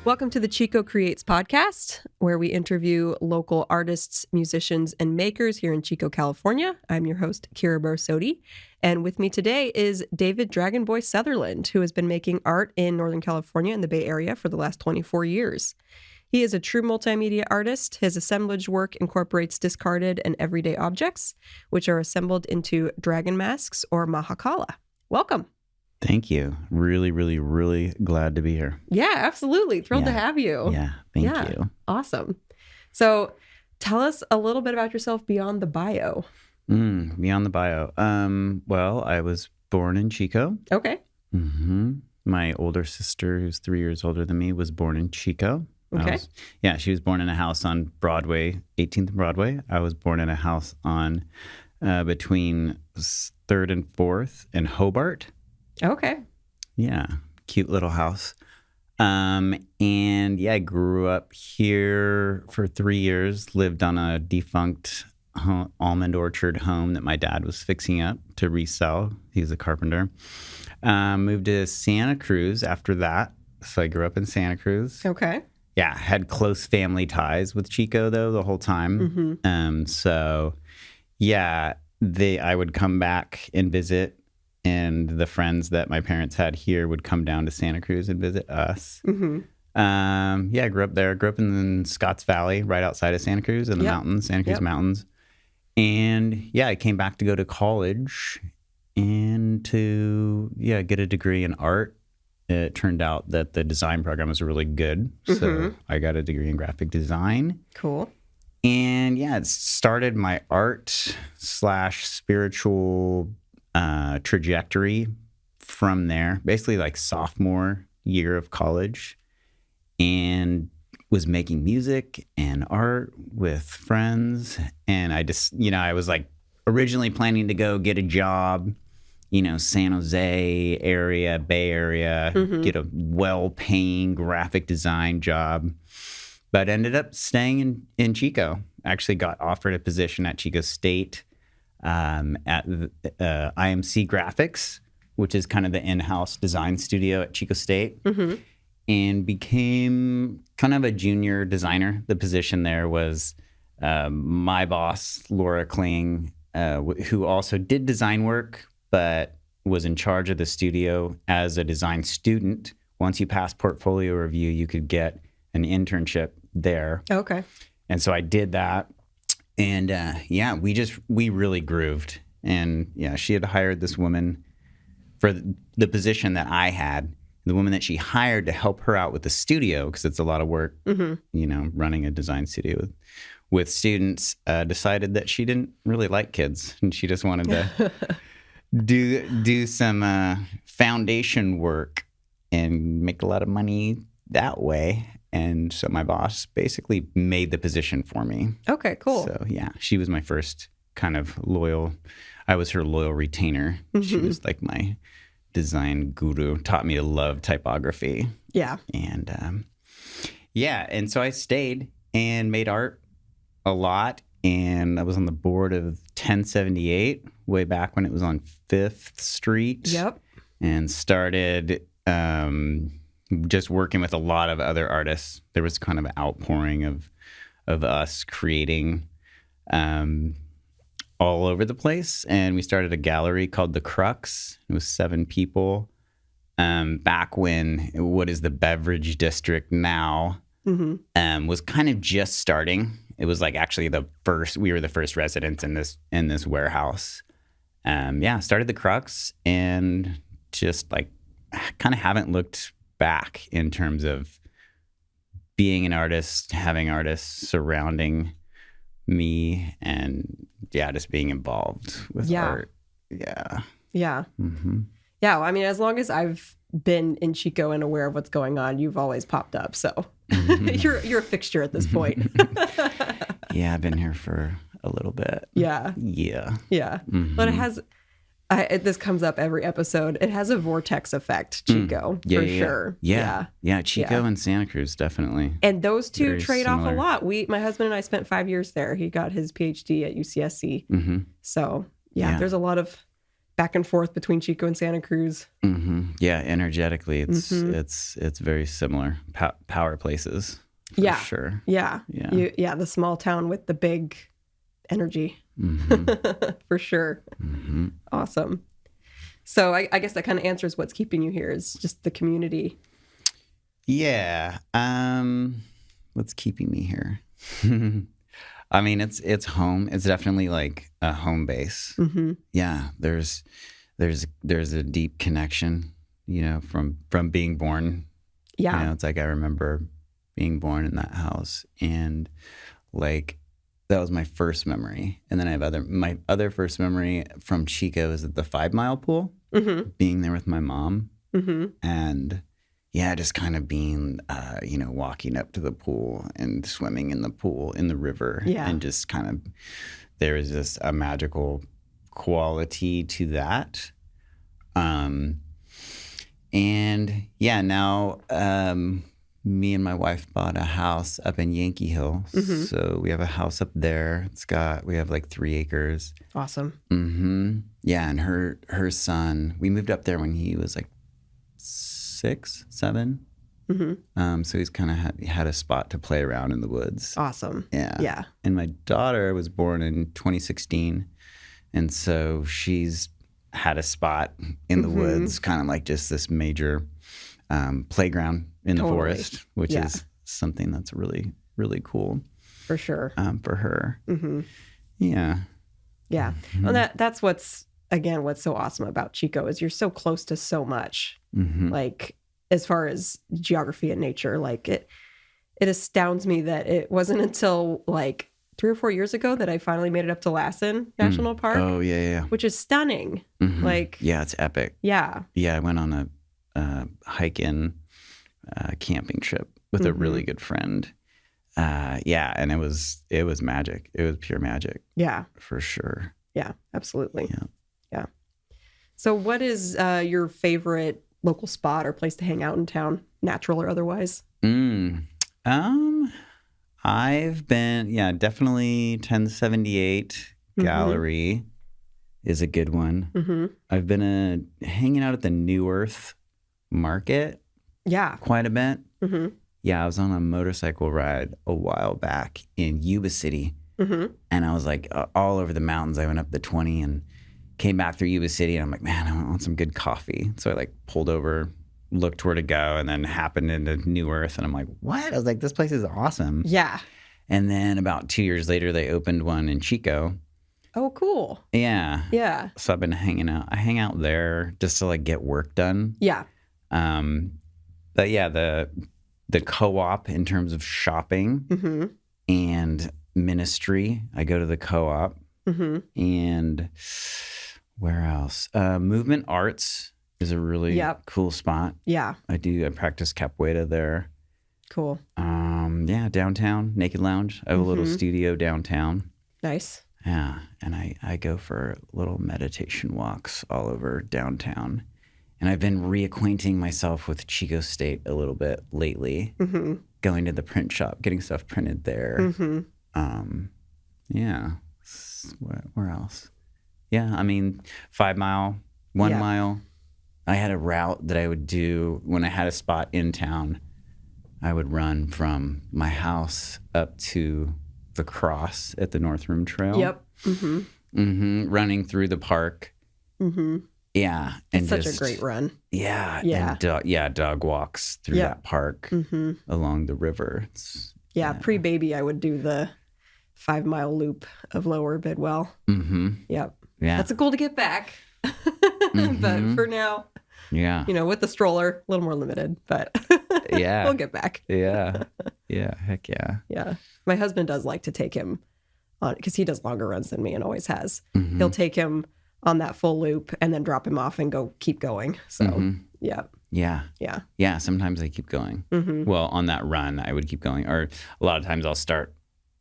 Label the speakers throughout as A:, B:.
A: Welcome to the Chico Creates podcast, where we interview local artists, musicians, and makers here in Chico, California. I'm your host, Kira Barsodi, and with me today is David Dragonboy Sutherland, who has been making art in Northern California in the Bay Area for the last 24 years. He is a true multimedia artist. His assemblage work incorporates discarded and everyday objects, which are assembled into dragon masks or mahakala. Welcome.
B: Thank you. Really glad to be here.
A: Yeah, absolutely. Thrilled to have you.
B: Yeah, thank you.
A: Awesome. So tell us a little bit about yourself beyond the bio.
B: Beyond the bio. Well, I was born in Chico.
A: Okay.
B: My older sister, who's 3 years older than me, was born in Chico.
A: Okay.
B: She was born in a house on Broadway, 18th and Broadway. I was born in a house on between 3rd and 4th in Hobart.
A: Okay.
B: Yeah, cute little house. I grew up here for 3 years, lived on a defunct almond orchard home that my dad was fixing up to resell. He's a carpenter. Moved to Santa Cruz after that. So I grew up in Santa Cruz.
A: Okay.
B: Yeah, had close family ties with Chico, though, the whole time. I would come back and visit. And the friends that my parents had here would come down to Santa Cruz and visit us. I grew up there. Grew up in Scotts Valley, right outside of Santa Cruz in the mountains, Santa Cruz Mountains. And I came back to go to college and to get a degree in art. It turned out that the design program was really good. So I got a degree in graphic design.
A: Cool.
B: And it started my art/spiritual trajectory from there, basically like sophomore year of college, and was making music and art with friends. And I just, I was like originally planning to go get a job, San Jose area, Bay Area, get a well-paying graphic design job, but ended up staying in Chico. Actually got offered a position at Chico State at IMC Graphics, which is kind of the in-house design studio at Chico State, and became kind of a junior designer. The position there was my boss, Laura Kling, who also did design work, but was in charge of the studio as a design student. Once you passed portfolio review, you could get an internship there.
A: Okay.
B: And so I did that. And we really grooved. And she had hired this woman for the position that I had. The woman that she hired to help her out with the studio, because it's a lot of work, running a design studio with students, decided that she didn't really like kids. And she just wanted to do some foundation work and make a lot of money that way. And so my boss basically made the position for me.
A: Okay, cool.
B: So she was my first kind of I was her loyal retainer. She was like my design guru, taught me to love typography.
A: Yeah.
B: And and so I stayed and made art a lot. And I was on the board of 1078 way back when it was on 5th Street.
A: Yep. And
B: started just working with a lot of other artists. There was kind of an outpouring of us creating all over the place. And we started a gallery called The Crux. It was 7 people back when what is the Beverage District now was kind of just starting. It was like actually we were the first residents in this warehouse. Started The Crux and just like kind of haven't looked back in terms of being an artist, having artists surrounding me, and just being involved with art. Yeah. Well, I
A: mean, as long as I've been in Chico and aware of what's going on, you've always popped up. So you're a fixture at this point.
B: I've been here for a little bit.
A: Yeah. But it has this comes up every episode. It has a vortex effect, Chico, for sure.
B: Yeah, Chico and Santa Cruz, definitely.
A: And those two
B: Very
A: trade
B: similar.
A: off a lot. My husband and I spent 5 years there. He got his PhD at UCSC. So, there's a lot of back and forth between Chico and Santa Cruz.
B: Yeah, energetically, it's very similar. Power places, for sure.
A: Yeah. The small town with the big energy, for sure. Awesome. So I guess that kind of answers what's keeping you here is just the community.
B: Yeah. What's keeping me here? I mean, it's home. It's definitely like a home base. Yeah. There's a deep connection, from being born. Yeah. It's like I remember being born in that house, and like that was my first memory. And then I have my other first memory from Chico is at the 5 Mile pool, being there with my mom, and yeah, just kind of being, walking up to the pool and swimming in the pool, in the river. Yeah. And just kind of, there is just a magical quality to that. And yeah, now me and my wife bought a house up in Yankee Hill. So we have a house up there. We have like 3 acres.
A: Awesome.
B: Yeah, and her son, we moved up there when he was like 6, 7. So he's kind of had a spot to play around in the woods.
A: Awesome.
B: Yeah. And my daughter was born in 2016. And so she's had a spot in the woods, kind of like just this major playground in the forest, which is something that's really, really cool.
A: For sure.
B: For her. Yeah.
A: Yeah. Well, that's what's so awesome about Chico is you're so close to so much. Like as far as geography and nature, like it astounds me that it wasn't until like 3 or 4 years ago that I finally made it up to Lassen National Park.
B: Oh yeah.
A: Which is stunning. Like,
B: yeah, it's epic.
A: Yeah.
B: Yeah. I went on a hike-in camping trip with a really good friend. Yeah. And it was magic. It was pure magic.
A: Yeah.
B: For sure.
A: Yeah, absolutely.
B: Yeah.
A: So what is your favorite local spot or place to hang out in town, natural or otherwise?
B: I've been, definitely 1078 Gallery is a good one. I've been hanging out at the New Earth Market. Yeah. Quite a bit. Yeah, I was on a motorcycle ride a while back in Yuba City. And I was like all over the mountains. I went up the 20 and came back through Yuba City, and I'm like, man, I want some good coffee. So I like pulled over, looked where to go, and then happened into New Earth. And I'm like, what? I was like, this place is awesome.
A: Yeah.
B: And then about 2 years later, they opened one in Chico.
A: Oh, cool.
B: Yeah.
A: Yeah.
B: So I've been hanging out. I hang out there just to like get work done.
A: Yeah.
B: But yeah, the co-op in terms of shopping and ministry, I go to the co-op. And where else? Movement Arts is a really cool spot.
A: Yeah.
B: I practice capoeira there.
A: Cool.
B: Yeah, downtown, Naked Lounge. I have a little studio downtown.
A: Nice.
B: Yeah, and I go for little meditation walks all over downtown. And I've been reacquainting myself with Chico State a little bit lately, going to the print shop, getting stuff printed there. Yeah. Where else? Yeah, I mean, 5 Mile, 1 mile. I had a route that I would do when I had a spot in town. I would run from my house up to the cross at the North Room Trail. Yep. Running through the park. Yeah.
A: And it's such a great run.
B: Yeah. And dog walks through that park along the river.
A: Pre-baby, I would do the 5 mile loop of Lower Bidwell. Yep. Yeah. That's a goal to get back. But for now, with the stroller, a little more limited, but we'll get back.
B: Yeah. Heck yeah.
A: Yeah. My husband does like to take him on, because he does longer runs than me and always has. He'll take him on that full loop and then drop him off and keep going. So,
B: Yeah, sometimes I keep going. Well, on that run, I would keep going. Or a lot of times I'll start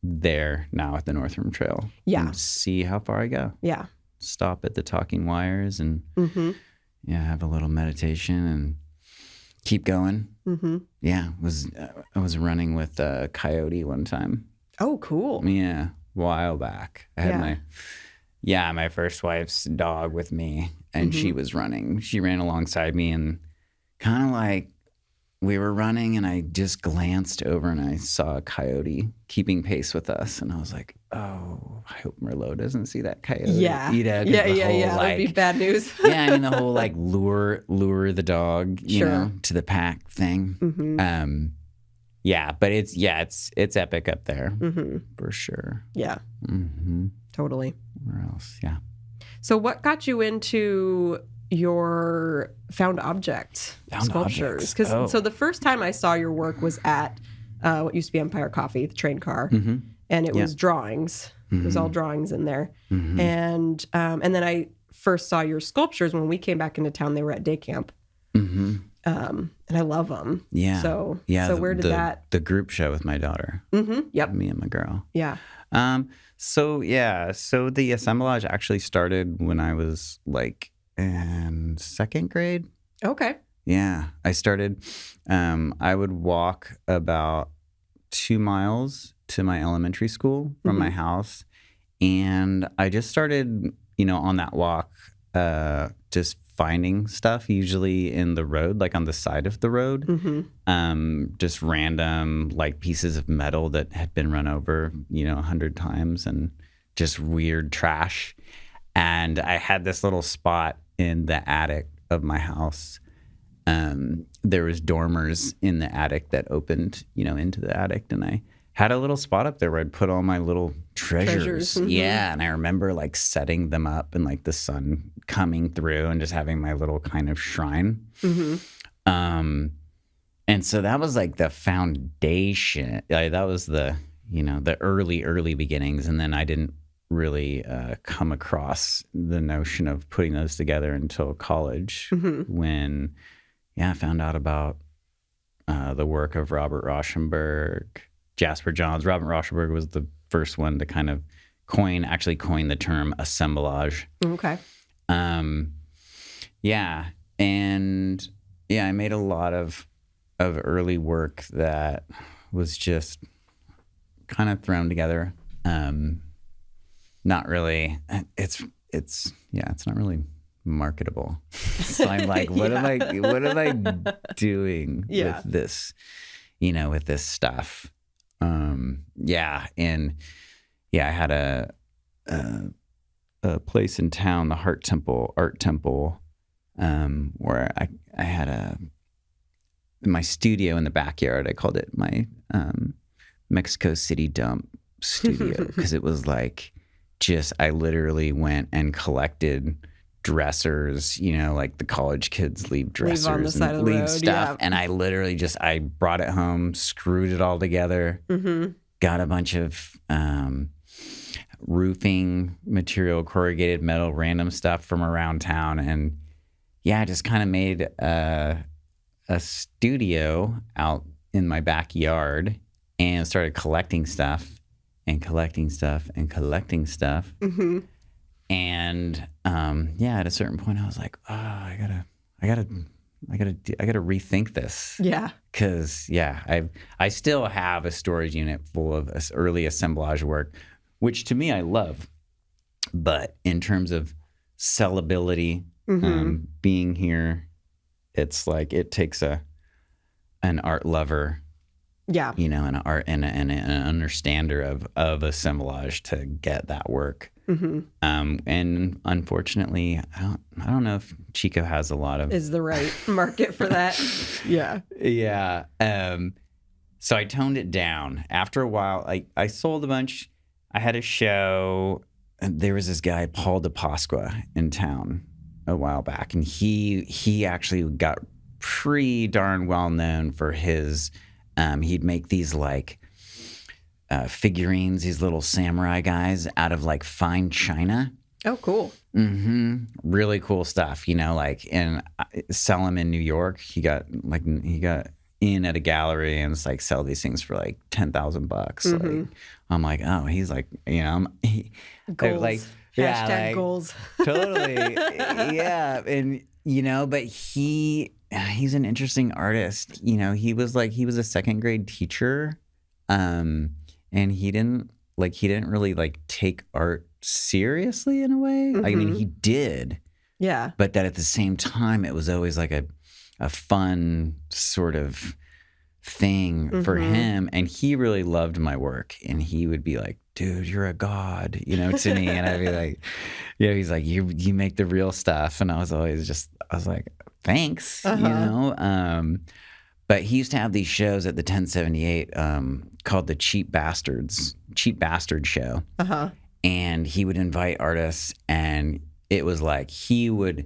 B: there now at the North Room Trail.
A: Yeah.
B: And see how far I go.
A: Yeah.
B: Stop at the Talking Wires and have a little meditation and keep going. Yeah. I was running with a coyote one time.
A: Oh, cool.
B: Yeah. A while back. I had Yeah, my first wife's dog with me, and she was running. She ran alongside me, and kind of like we were running, and I just glanced over and I saw a coyote keeping pace with us, and I was like, "Oh, I hope Merlot doesn't see that coyote."
A: Yeah.
B: 'Cause
A: Yeah.
B: the whole,
A: That'd be bad news.
B: yeah, I mean the whole like lure the dog, you know, to the pack thing. Yeah, but it's epic up there for sure.
A: Yeah. Totally.
B: Where else? Yeah.
A: So what got you into your found object sculptures? Because so the first time I saw your work was at what used to be Empire Coffee, the train car, and it was drawings. It was all drawings in there, and then I first saw your sculptures when we came back into town. They were at day camp, and I love them.
B: Yeah.
A: So where did
B: the group show with my daughter?
A: Yep.
B: Me and my girl.
A: Yeah.
B: So the assemblage actually started when I was like in second grade.
A: Okay.
B: Yeah, I started. I would walk about 2 miles to my elementary school from my house, and I just started, on that walk, just finding stuff, usually in the road, like on the side of the road, just random like pieces of metal that had been run over, 100 times, and just weird trash. And I had this little spot in the attic of my house. There was dormers in the attic that opened, into the attic, and I had a little spot up there where I'd put all my little treasures. Yeah, and I remember like setting them up and like the sun coming through and just having my little kind of shrine. And so that was like the foundation. That was the, the early beginnings. And then I didn't really come across the notion of putting those together until college when, I found out about the work of Robert Rauschenberg, Jasper Johns. Robert Rauschenberg was the first one to kind of coin the term assemblage.
A: Okay.
B: Yeah. And I made a lot of early work that was just kind of thrown together. Not really, it's not really marketable. So I'm like, what am I doing with this, with this stuff? I had a place in town, the Art Temple, where I had my studio in the backyard. I called it my Mexico City dump studio because it was like I literally went and collected dressers, like the college kids leave dressers
A: on the side of the road,
B: stuff. And I literally I brought it home, screwed it all together, got a bunch of roofing material, corrugated metal, random stuff from around town. And I just kind of made a studio out in my backyard and started collecting stuff. And collecting stuff. And at a certain point, I was like, oh, I gotta rethink this.
A: Yeah.
B: Because I still have a storage unit full of early assemblage work, which to me I love. But in terms of sellability, being here, it's like it takes an art lover.
A: Yeah.
B: An art and an understander of assemblage to get that work. And unfortunately, I don't know if Chico has a lot of...
A: Is the right market for that. Yeah.
B: Yeah. So I toned it down. After a while, I sold a bunch. I had a show. And there was this guy, Paul DePasqua, in town a while back. And he actually got pretty darn well known for his... he'd make these like figurines, these little samurai guys out of like fine china.
A: Oh, cool.
B: Really cool stuff, and sell them in New York. He got in at a gallery and it's like sell these things for like $10,000. Like, I'm like, oh, he's like,
A: goals.
B: Like,
A: Hashtag goals.
B: Totally. Yeah. And, but he's an interesting artist. He was a second grade teacher. And he didn't really like take art seriously in a way. I mean, he did.
A: Yeah.
B: But that at the same time, it was always like a fun sort of thing for him. And he really loved my work. And he would be like, dude, you're a god, to me. And I'd be like, he's like, you make the real stuff. And I was like, thanks, But he used to have these shows at the 1078 called the Cheap Bastard Show. And he would invite artists, and it was like he was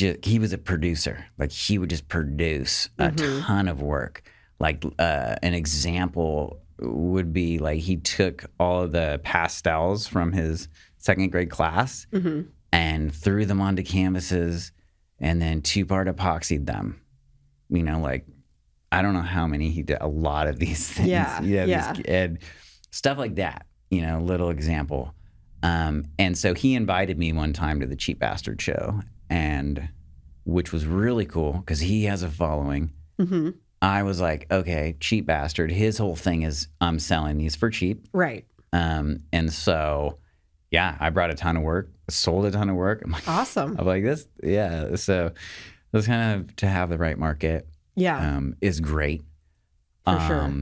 B: a producer. Like he would just produce a ton of work. Like an example would be like he took all of the pastels from his second grade class and threw them onto canvases and then 2-part epoxied them. Like I don't know how many he did. A lot of these things. And stuff like that. Little example. And so he invited me one time to the Cheap Bastard show, and which was really cool because he has a following. I was like, okay, Cheap Bastard. His whole thing is I'm selling these for cheap.
A: Right.
B: And so, I brought a ton of work, sold a ton of work. I'm like,
A: awesome.
B: I'm like this. Yeah. So it's kind of to have the right market. Is great.
A: For sure.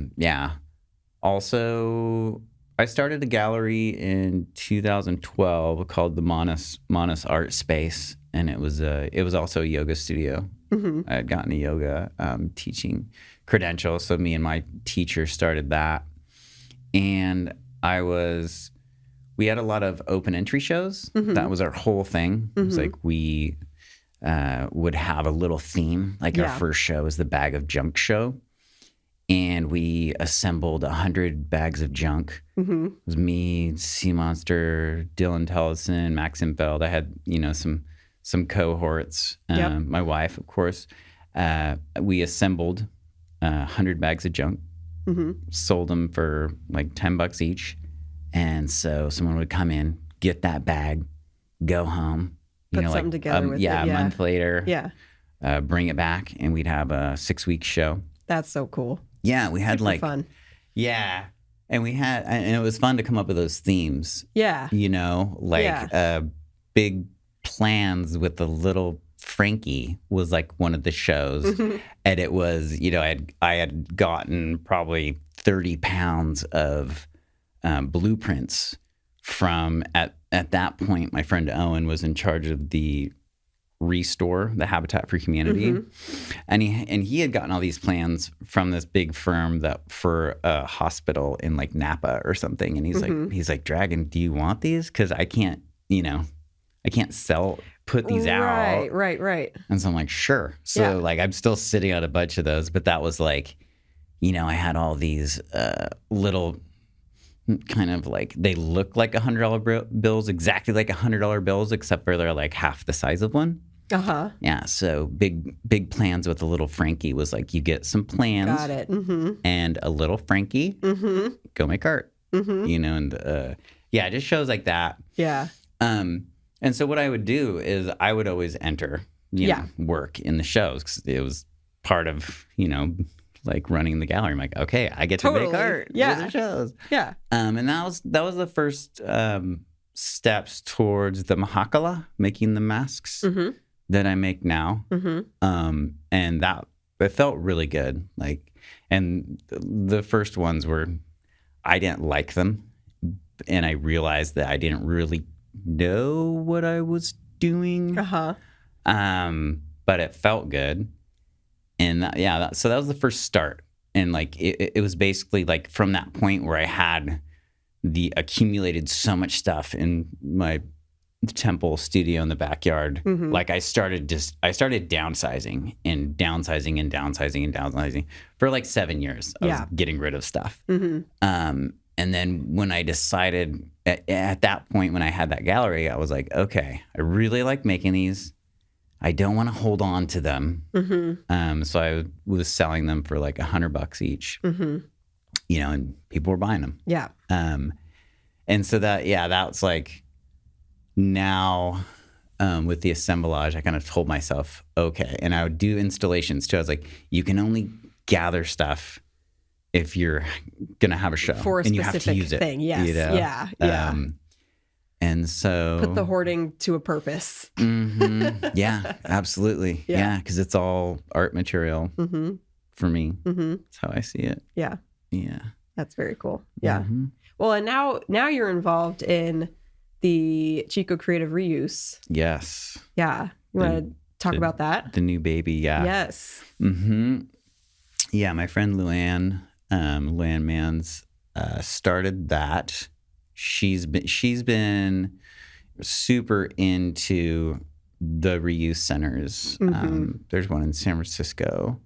B: Also, I started a gallery in 2012 called the Manas Art Space, and it was also a yoga studio. I had gotten a yoga teaching credential, so me and my teacher started that, and we had a lot of open entry shows. That was our whole thing. It was like we would have a little theme. Like our first show was the Bag of Junk show. And we assembled 100 bags of junk. It was me, Sea Monster, Dylan Tellison, Max Infeld. I had, some cohorts. My wife, of course. We assembled 100 bags of junk, sold them for like $10 each. And so someone would come in, get that bag, go home.
A: Put something together with it.
B: A month later. Bring it back, and we'd have a 6-week show.
A: That's so cool.
B: Yeah, we had
A: super fun.
B: Yeah, and it was fun to come up with those themes.
A: Yeah.
B: Big plans with the little Frankie was like one of the shows, and it was I had gotten probably 30 pounds of blueprints from at that point. My friend Owen was in charge of the Restore, the Habitat for Humanity, and he had gotten all these plans from this big firm for a hospital in like Napa or something, and he's like, Dragon, do you want these? Because I can't put these out. Right. And so I'm like, sure. So like I'm still sitting on a bunch of those, but that was like, I had all these little kind of like, they look like $100 bills, exactly like $100 bills, except for they're like half the size of one. Yeah, so big plans with a little Frankie was like, you get some plans.
A: Got it.
B: And a little Frankie, go make art. And it just shows like that.
A: Yeah.
B: And so what I would do is I would always enter, work in the shows, because it was part of, like running the gallery. I'm like, okay, I get to make art. Yeah. For the shows.
A: Yeah.
B: And that was the first steps towards the Mahakala, making the masks that I make now. And that it felt really good. Like, and the first ones were, I didn't like them, and I realized that I didn't really know what I was doing. But it felt good. And so that was the first start. And like, it was basically like from that point where I had accumulated so much stuff in my temple studio in the backyard. Like I started downsizing for like 7 years. I was getting rid of stuff. And then when I decided at that point, when I had that gallery, I was like, okay, I really like making these. I don't want to hold on to them. So I was selling them for like $100 each, and people were buying them.
A: Yeah.
B: And so that's like now with the assemblage, I kind of told myself, okay, and I would do installations too. I was like, you can only gather stuff if you're going to have a show
A: for a
B: and
A: specific
B: you have to use
A: thing.
B: it.
A: Yes. Yeah.
B: And so
A: Put the hoarding to a purpose.
B: Yeah, absolutely. Yeah, because it's all art material for me. That's how I see it.
A: Yeah.
B: Yeah.
A: That's very cool. Yeah. Well, and now you're involved in the Chico Creative Reuse.
B: Yes.
A: Yeah. You want to talk about that?
B: The new baby, yeah.
A: Yes.
B: Yeah, my friend Luann Mans started that. She's been super into the reuse centers. There's one in San Francisco.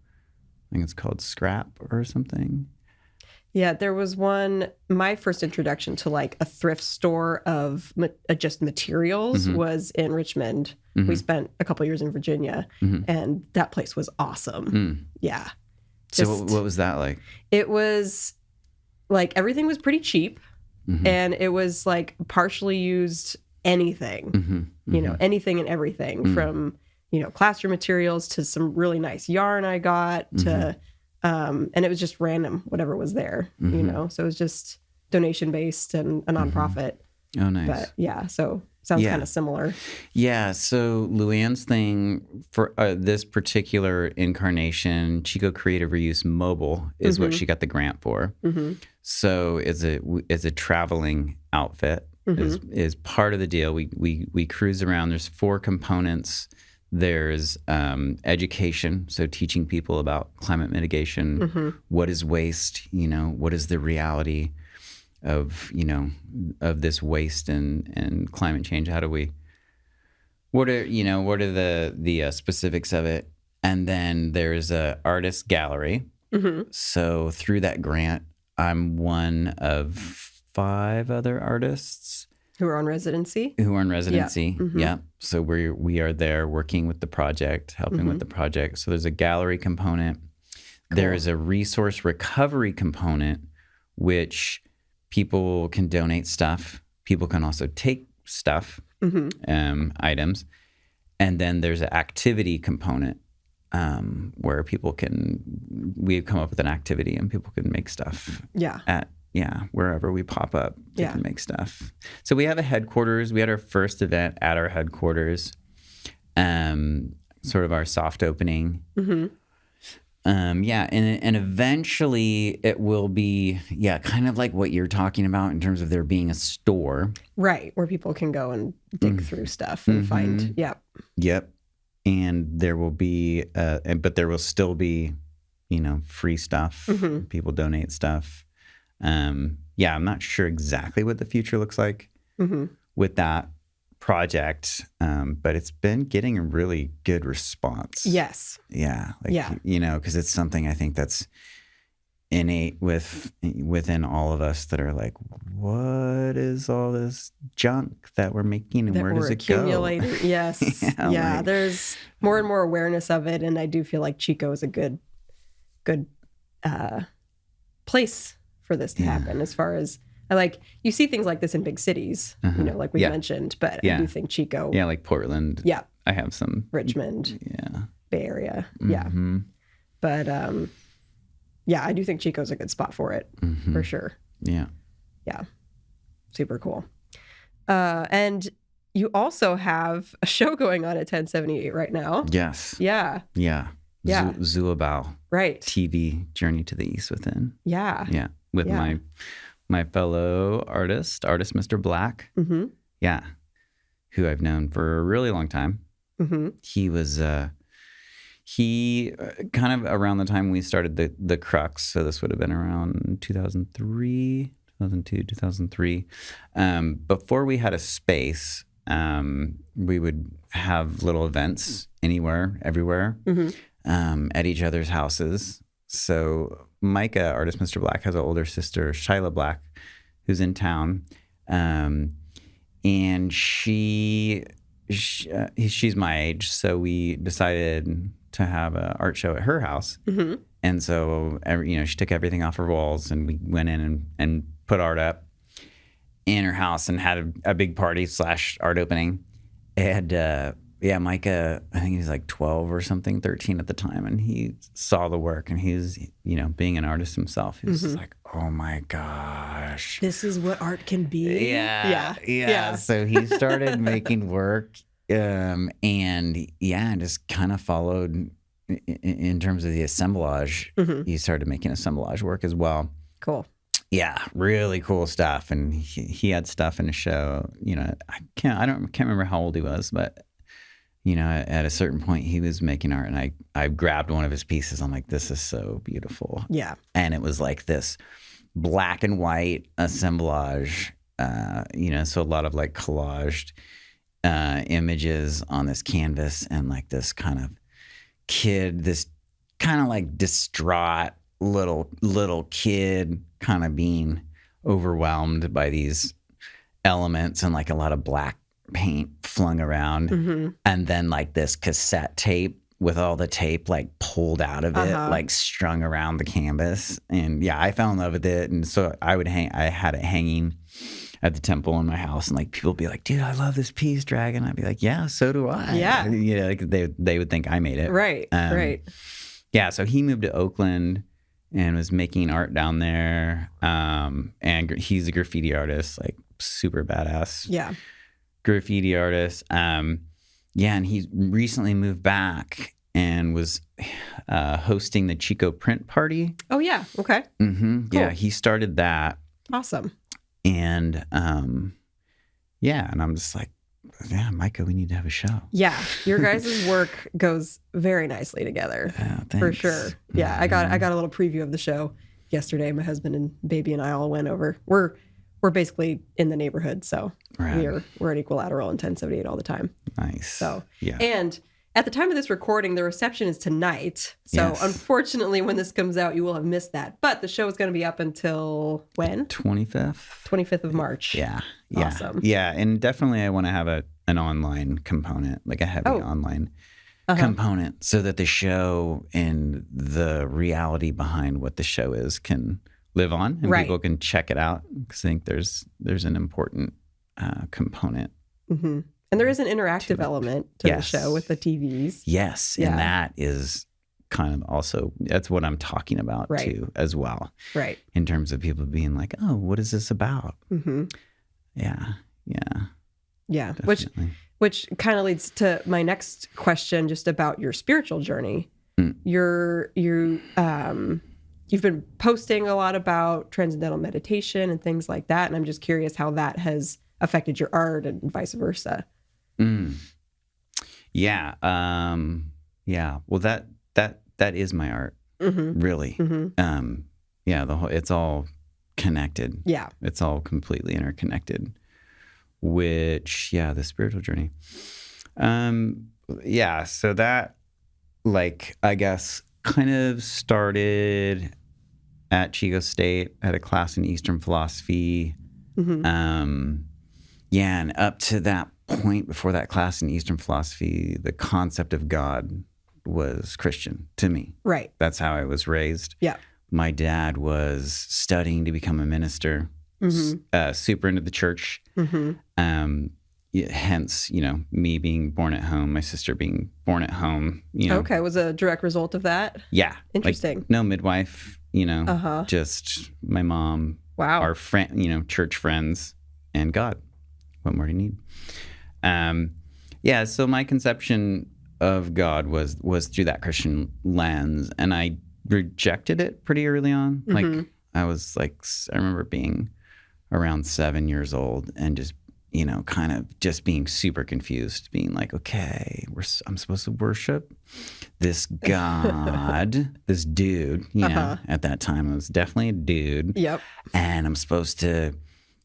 B: I think it's called Scrap or something.
A: Yeah, there was one. My first introduction to like a thrift store of just materials was in Richmond. We spent a couple years in Virginia, and that place was awesome. Yeah.
B: So what was that like?
A: It was like everything was pretty cheap, and it was like partially used anything, you know, anything and everything from, you know, classroom materials to some really nice yarn I got to, and it was just random, whatever was there, you know, so it was just donation based and a nonprofit.
B: Oh, nice.
A: But yeah, so sounds kind of similar.
B: Yeah. So Luann's thing for this particular incarnation, Chico Creative Reuse Mobile, is what she got the grant for. So it's a traveling outfit. Is part of the deal. We cruise around. There's 4 components. There's education, so teaching people about climate mitigation. What is waste? You know, what is the reality of, you know, of this waste and climate change? How do we? What are the specifics of it? And then there's a artist gallery. So through that grant, I'm one of 5 other artists
A: who are on residency.
B: Yeah. So we are there working with the project, helping with the project. So there's a gallery component. Cool. There is a resource recovery component, which people can donate stuff. People can also take stuff, items. And then there's an activity component where we've come up with an activity and people can make stuff. Wherever we pop up, they can make stuff. So we have a headquarters. We had our first event at our headquarters, sort of our soft opening. And eventually it will be, kind of like what you're talking about in terms of there being a store.
A: Right, where people can go and dig through stuff and find,
B: Yep. And there will be, but there will still be, you know, free stuff. People donate stuff. I'm not sure exactly what the future looks like with that project, but it's been getting a really good response.
A: Yes.
B: Yeah. You know, because it's something I think that's innate within all of us that are like, what is all this junk that we're making and where does it go?
A: Yes. There's more and more awareness of it, and I do feel like Chico is a good place for this to happen, as far as you see things like this in big cities, you know, like we mentioned, but I do think Chico.
B: Yeah, like Portland.
A: Yeah.
B: I have some.
A: Richmond. Yeah. Bay Area. Yeah. But I do think Chico's a good spot for it, for sure. Yeah. Yeah. Super cool. And you also have a show going on at 1078 right now.
B: Yes.
A: Yeah.
B: Yeah.
A: Yeah.
B: Zulabao.
A: Right.
B: TV, Journey to the East Within.
A: Yeah.
B: Yeah. With my fellow artist Mr. Black. Yeah. Who I've known for a really long time. He was, kind of around the time we started the Crux. So this would have been around 2003, 2003. Before we had a space, we would have little events anywhere, everywhere, at each other's houses. So Micah, artist Mr. Black, has an older sister, Shyla Black, who's in town. And she's my age. So we decided to have an art show at her house. And so, she took everything off her walls and we went in and put art up in her house and had a big party / art opening. And Micah, I think he was like 12 or something, 13 at the time. And he saw the work and he was, being an artist himself, he was just like, oh my gosh.
A: This is what art can be.
B: Yeah. So he started making work, and just kind of followed in terms of the assemblage.
A: Mm-hmm.
B: He started making assemblage work as well.
A: Cool.
B: Yeah, really cool stuff. And he had stuff in a show. I can't remember how old he was, but at a certain point he was making art, and I grabbed one of his pieces. I'm like, this is so beautiful.
A: Yeah.
B: And it was like this black and white assemblage, so a lot of like collaged images on this canvas, and like this kind of kid, this kind of like distraught little kid kind of being overwhelmed by these elements, and like a lot of black paint flung around.
A: Mm-hmm.
B: And then like this cassette tape with all the tape like pulled out of it, like strung around the canvas. And yeah, I fell in love with it. And so I had it hanging at the temple in my house, and like people would be like, dude, I love this piece, Dragon. I'd be like, yeah, so do I.
A: Yeah.
B: Like they would think I made it.
A: Right. Right.
B: Yeah. So he moved to Oakland and was making art down there. And he's a graffiti artist, like super badass.
A: Yeah.
B: Graffiti artist. And he recently moved back and was hosting the Chico print party.
A: Oh, yeah. Okay.
B: Mm-hmm.
A: Cool.
B: Yeah, he started that.
A: Awesome.
B: And and I'm just like, yeah, Micah, we need to have a show.
A: Yeah, your guys' work goes very nicely together, for sure. Yeah, I got a little preview of the show yesterday. My husband and baby and I all went over. We're basically in the neighborhood, so we're at Equilateral and 1078 all the time.
B: Nice.
A: So
B: yeah,
A: and at the time of this recording, the reception is tonight. So unfortunately, when this comes out, you will have missed that. But the show is going to be up until when? 25th of March.
B: Yeah.
A: Awesome.
B: Yeah, and definitely I want to have an online component, like a heavy online component, so that the show and the reality behind what the show is can live on, and people can check it out, because I think there's an important component.
A: Mm-hmm. And there is an interactive element to the show with the TVs.
B: Yes, and that is kind of also, that's what I'm talking about too, as well.
A: Right.
B: In terms of people being like, oh, what is this about?
A: Mm-hmm.
B: Yeah.
A: Definitely. Which kind of leads to my next question, just about your spiritual journey. You've been posting a lot about transcendental meditation and things like that, and I'm just curious how that has affected your art and vice versa.
B: Yeah. Well, that is my art, really. Mm-hmm. It's all connected. Yeah. It's all completely interconnected, the spiritual journey. So that, like, I guess kind of started at Chico State. I had a class in Eastern philosophy. Mm-hmm. And up to that point, before that class in Eastern philosophy, the concept of God was Christian to me. Right. That's how I was raised. Yeah. My dad was studying to become a minister, super into the church. Mm-hmm. Hence, me being born at home, my sister being born at home.
A: Okay, was a direct result of that?
B: Yeah.
A: Interesting.
B: Like, no midwife, just my mom, our friend, church friends, and God. What more do you need? So my conception of God was through that Christian lens, and I rejected it pretty early on. Mm-hmm. Like, I remember being around 7 years old and just, kind of just being super confused, being like, okay, I'm supposed to worship this God, this dude, at that time, it was definitely a dude. Yep. And I'm supposed to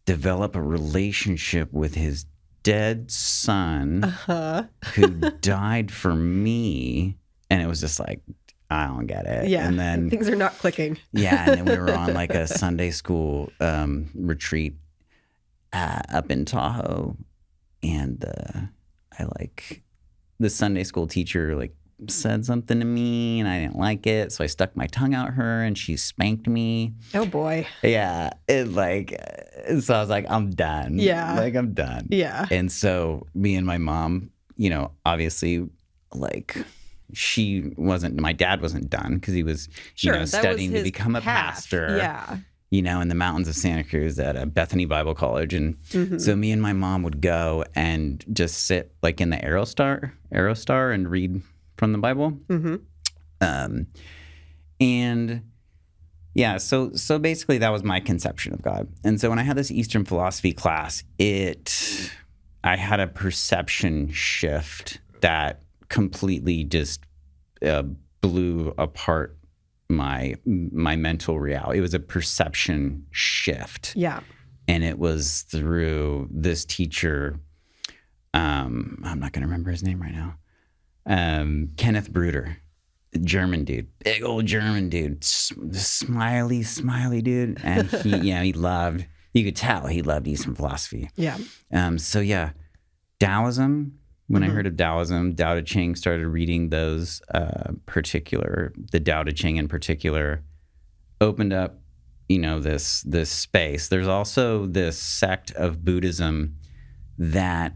B: develop a relationship with his dead son who died for me. And it was just like, I don't get it.
A: Yeah.
B: And then
A: things are not clicking.
B: Yeah. And then we were on like a Sunday school retreat up in Tahoe. And the Sunday school teacher said something to me and I didn't like it. So I stuck my tongue out her and she spanked me.
A: Oh boy.
B: Yeah. So I was like, I'm done.
A: Yeah.
B: I'm done.
A: Yeah.
B: And so me and my mom, obviously my dad wasn't done because he was, studying to become a pastor.
A: Yeah.
B: in the mountains of Santa Cruz at Bethany Bible College. And so me and my mom would go and just sit like in the Aerostar and read from the Bible. And yeah, so basically that was my conception of God. And so when I had this Eastern philosophy class, I had a perception shift that completely just blew apart my mental reality. It was a perception shift.
A: Yeah.
B: And it was through this teacher, I'm not going to remember his name right now, Kenneth Bruder, German dude, big old German dude, smiley dude. And he loved, you could tell he loved Eastern philosophy.
A: Yeah.
B: So yeah, Taoism. When I heard of Taoism, Tao Te Ching, started reading those the Tao Te Ching in particular, opened up, this space. There's also this sect of Buddhism that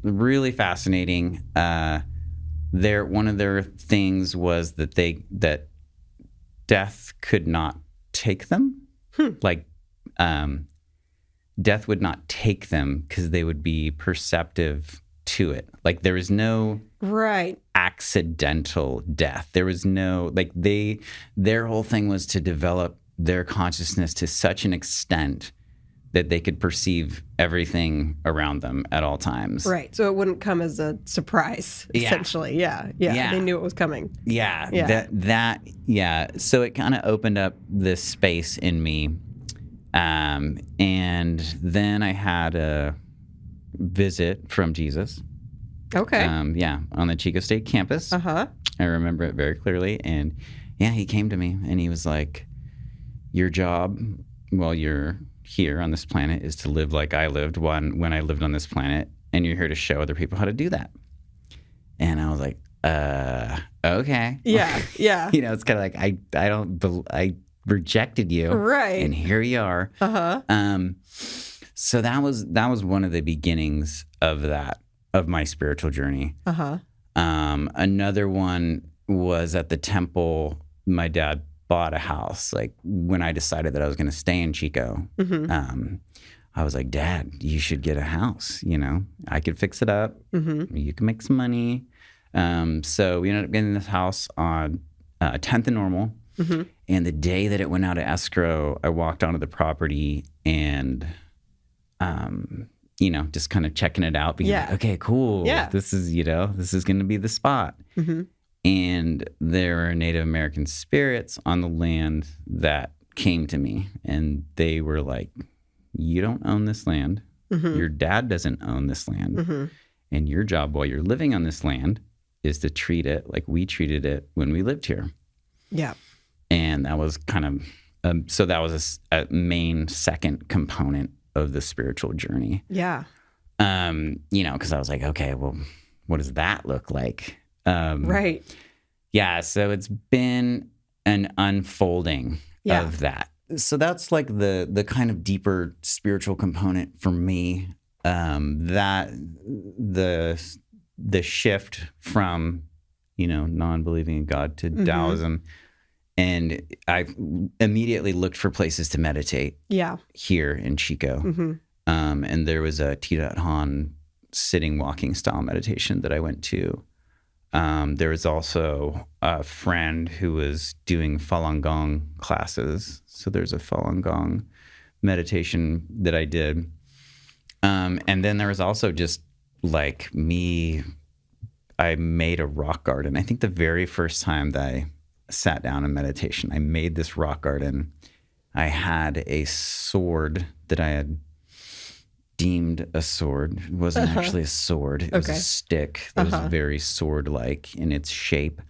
B: really fascinating. One of their things was that death could not take them, like death would not take them because they would be perceptive to it. Like there was no accidental death. There was no, like their whole thing was to develop their consciousness to such an extent that they could perceive everything around them at all times.
A: Right. So it wouldn't come as a surprise, essentially. Yeah. They knew it was coming.
B: Yeah. So it kind of opened up this space in me. And then I had a visit from Jesus.
A: Okay.
B: On the Chico State campus. I remember it very clearly. And he came to me and he was like, your job while you're here on this planet is to live like I lived when I lived on this planet, and you're here to show other people how to do that. And I was like, okay.
A: Yeah.
B: It's kind of like I rejected you,
A: right? And
B: here you are. So that was one of the beginnings of my spiritual journey. Another one was at the temple. My dad bought a house. Like when I decided that I was going to stay in Chico, I was like, Dad, you should get a house. I could fix it up. You can make some money. So we ended up getting this house on 10th and Normal. And the day that it went out of escrow, I walked onto the property and, just kind of checking it out. Being like, okay, cool. Yeah. This is going to be the spot. And there are Native American spirits on the land that came to me. And they were like, you don't own this land. Your dad doesn't own this land. And your job while you're living on this land is to treat it like we treated it when we lived here. Yeah. And that was kind of, so that was a main second component of the spiritual journey. Yeah. Because I was like, okay, well, what does that look like? Right. Yeah. So it's been an unfolding of that. So that's like the kind of deeper spiritual component for me. That the shift from, non-believing in God to Taoism. And I immediately looked for places to meditate here in Chico. And there was a Thich Nhat Hanh sitting, walking style meditation that I went to. There was also a friend who was doing Falun Gong classes. So there's a Falun Gong meditation that I did. And then there was also just like me, I made a rock garden. I think the very first time that I sat down in meditation, I made this rock garden. I had a sword that I had deemed a sword. It wasn't actually a sword. It was a stick that was very sword-like in its shape.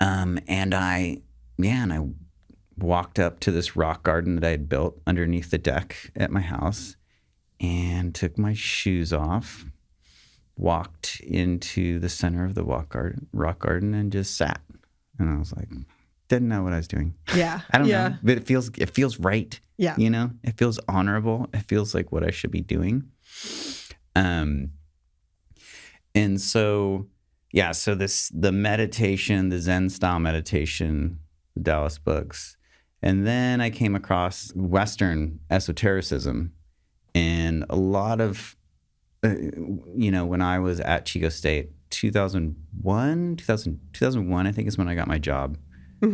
B: And I walked up to this rock garden that I had built underneath the deck at my house and took my shoes off, walked into the center of the rock garden and just sat. And I was like, didn't know what I was doing. Yeah. I don't know, but it feels right. Yeah. It feels honorable. It feels like what I should be doing. And so, the meditation, the Zen style meditation, the Taoist books, And then I came across Western esotericism, and a lot of, when I was at Chico State, 2001, I think is when I got my job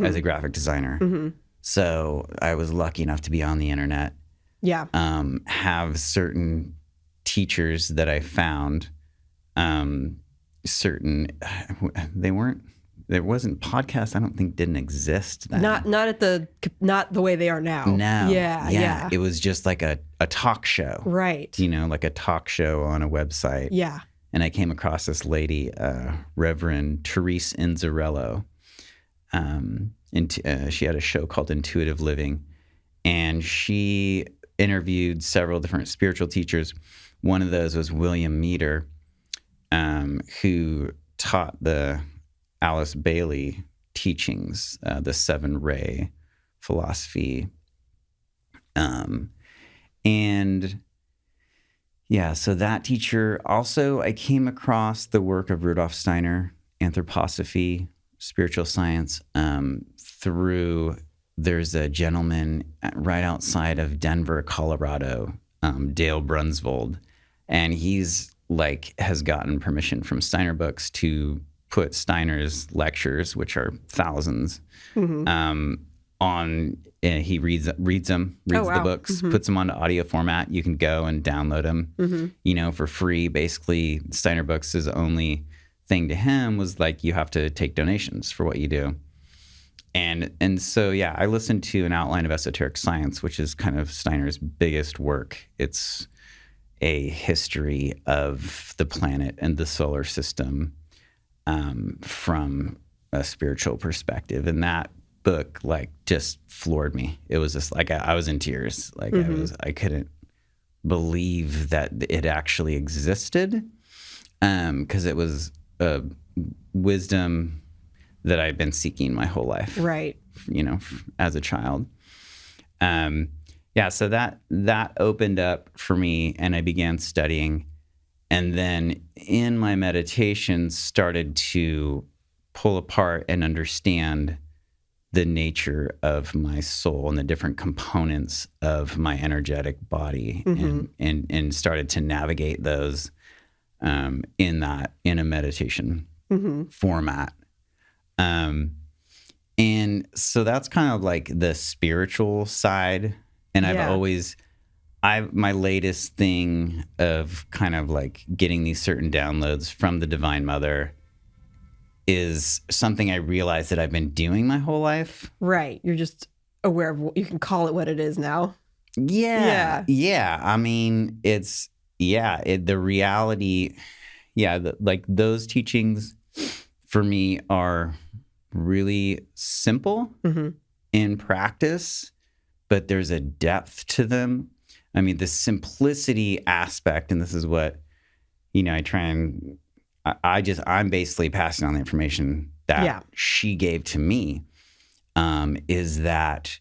B: as a graphic designer. So I was lucky enough to be on the internet.
A: Yeah.
B: Have certain teachers that I found, there wasn't podcasts, I don't think didn't exist then.
A: Not the way they are now.
B: No.
A: Yeah.
B: It was just like a talk show.
A: Right.
B: Like a talk show on a website.
A: Yeah.
B: And I came across this lady, Reverend Therese Inzarello. And she had a show called Intuitive Living. And she interviewed several different spiritual teachers. One of those was William Meader, who taught the Alice Bailey teachings, the 7-ray philosophy. So that teacher. Also, I came across the work of Rudolf Steiner, anthroposophy, spiritual science, there's a gentleman right outside of Denver, Colorado, Dale Brunsvold, and he's has gotten permission from Steiner Books to put Steiner's lectures, which are thousands, on. He reads the books, puts them onto audio format. You can go and download them, for free. Basically, Steiner Books' only thing to him was you have to take donations for what you do. And so, I listened to An Outline of Esoteric Science, which is kind of Steiner's biggest work. It's a history of the planet and the solar system from a spiritual perspective. And that book, just floored me. It was just I was in tears. I couldn't believe that it actually existed, because it was wisdom that I've been seeking my whole life.
A: Right.
B: As a child. So that opened up for me, and I began studying. And then in my meditations started to pull apart and understand the nature of my soul and the different components of my energetic body, and started to navigate those in a meditation format. And so that's kind of the spiritual side. And my latest thing of kind of getting these certain downloads from the Divine Mother is something I realized that I've been doing my whole life.
A: Right. You're just aware of you can call it what it is now.
B: Yeah. I mean, it's, the reality. Those teachings for me are really simple in practice, but there's a depth to them. I mean, the simplicity aspect, and this is what, I try and, I'm basically passing on the information that she gave to me, is that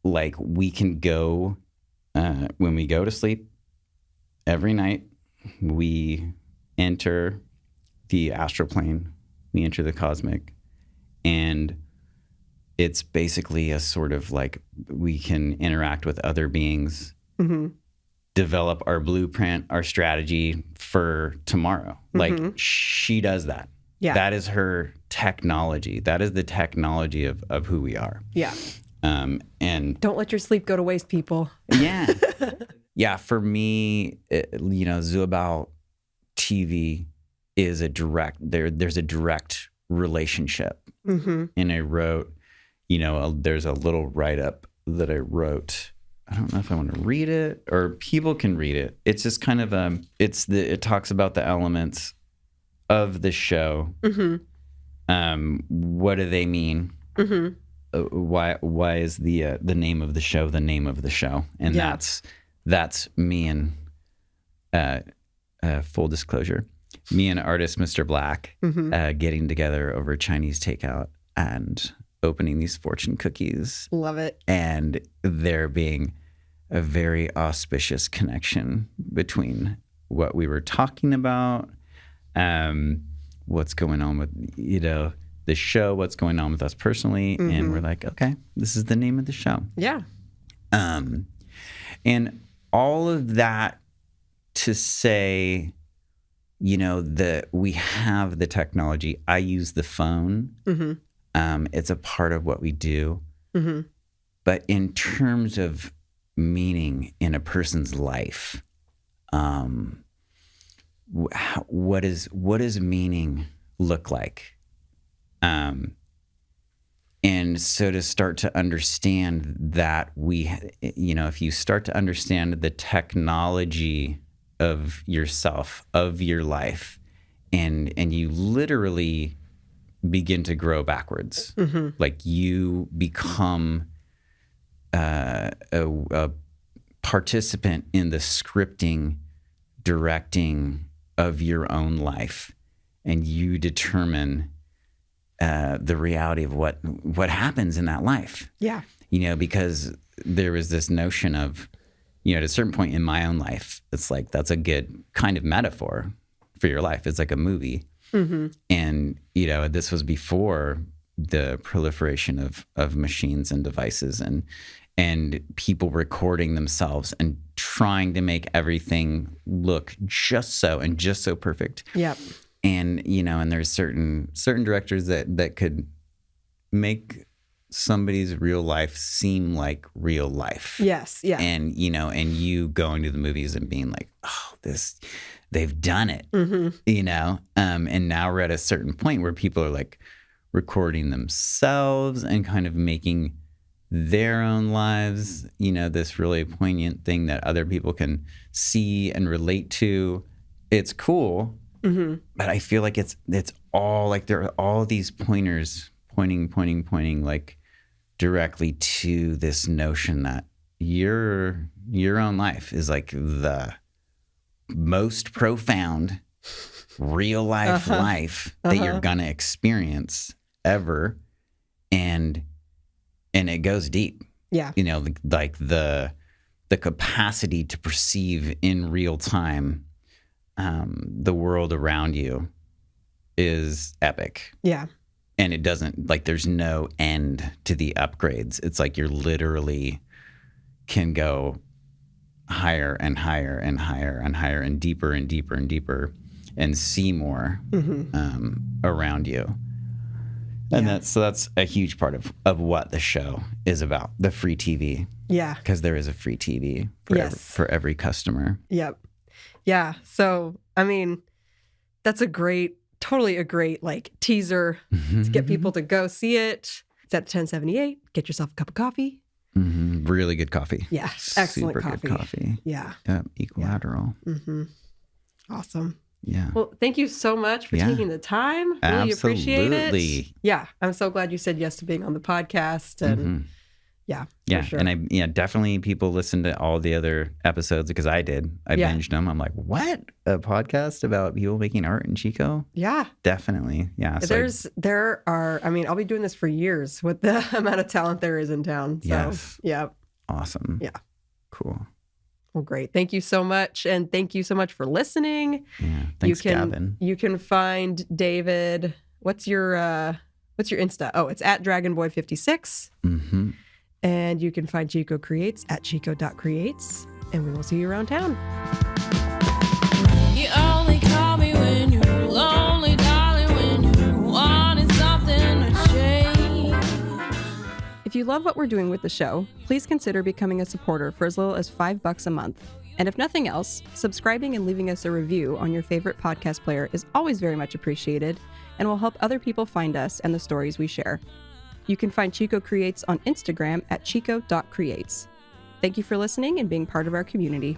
B: we can go, when we go to sleep every night, we enter the astral plane, we enter the cosmic, and it's basically a sort of we can interact with other beings, develop our blueprint, our strategy for tomorrow. She does that. Yeah. That is her technology. That is the technology of who we are.
A: Yeah.
B: And
A: don't let your sleep go to waste, people.
B: Yeah. Yeah. For me, Zuobao TV is there's a direct relationship. And I wrote, there's a little write-up that I wrote. I don't know if I want to read it or people can read it. It's just kind of it talks about the elements of the show. What do they mean? Why is the name of the show the name of the show? And that's me and full disclosure, me and artist Mr. Black getting together over Chinese takeout and opening these fortune cookies.
A: Love it.
B: And there being a very auspicious connection between what we were talking about, what's going on with, the show, what's going on with us personally. And we're like, okay, this is the name of the show.
A: Yeah.
B: And all of that to say, you know, that we have the technology. I use the phone. It's a part of what we do. But in terms of meaning in a person's life, what does meaning look like? And so to start to understand that if you start to understand the technology of yourself, of your life, and you literally begin to grow backwards, like you become a participant in the scripting, directing of your own life, and you determine the reality of what happens in that life.
A: Yeah.
B: You know, because there was this notion of, you know, at a certain point in my own life, it's like, that's a good kind of metaphor for your life. It's like a movie. And, you know, this was before the proliferation of machines and devices and people recording themselves and trying to make everything look just so perfect.
A: Yep.
B: And, you know, and there's certain directors that could make somebody's real life seem like real life.
A: Yes. Yeah.
B: And, you know, and you going to the movies and being like, oh, they've done it, you know? And now we're at a certain point where people are like recording themselves and kind of making their own lives, you know, this really poignant thing that other people can see and relate to. It's cool. But I feel like it's all like there are all these pointers pointing like directly to this notion that your own life is like the most profound real life life that you're gonna experience ever, and it goes deep.
A: Yeah.
B: You know, like the capacity to perceive in real time the world around you is epic.
A: Yeah.
B: And it doesn't, like, there's no end to the upgrades. It's like you're literally can go higher and higher and higher and higher and deeper and deeper and deeper and see more around you. And that's a huge part of what the show is about, the free TV. Yeah. Because there is a free TV for every customer.
A: Yep. Yeah. So, I mean, that's totally a great like teaser to get people to go see it. It's at 1078. Get yourself a cup of coffee.
B: Really good coffee.
A: Yeah. Excellent
B: Super good coffee.
A: Yeah.
B: Equilateral.
A: Awesome.
B: Yeah.
A: Well, thank you so much for taking the time. Really appreciate it. Yeah. I'm so glad you said yes to being on the podcast. And yeah. Sure.
B: And definitely people listen to all the other episodes because I did. I binged them. I'm like, what? A podcast about people making art in Chico?
A: Yeah.
B: Definitely. Yeah.
A: I'll be doing this for years with the amount of talent there is in town. So,
B: yes.
A: Yeah.
B: Awesome.
A: Yeah.
B: Cool.
A: Well, great. Thank you so much. And thank you so much for listening.
B: Yeah. Thanks, Gavin.
A: You can find David. What's your Insta? Oh, it's at Dragonboy56. And you can find Chico Creates at chico.creates. And we will see you around town. You only call me when you're lonely, darling, when you're wanting something to change. If you love what we're doing with the show, please consider becoming a supporter for as little as $5 a month. And if nothing else, subscribing and leaving us a review on your favorite podcast player is always very much appreciated and will help other people find us and the stories we share. You can find Chico Creates on Instagram at chico.creates. Thank you for listening and being part of our community.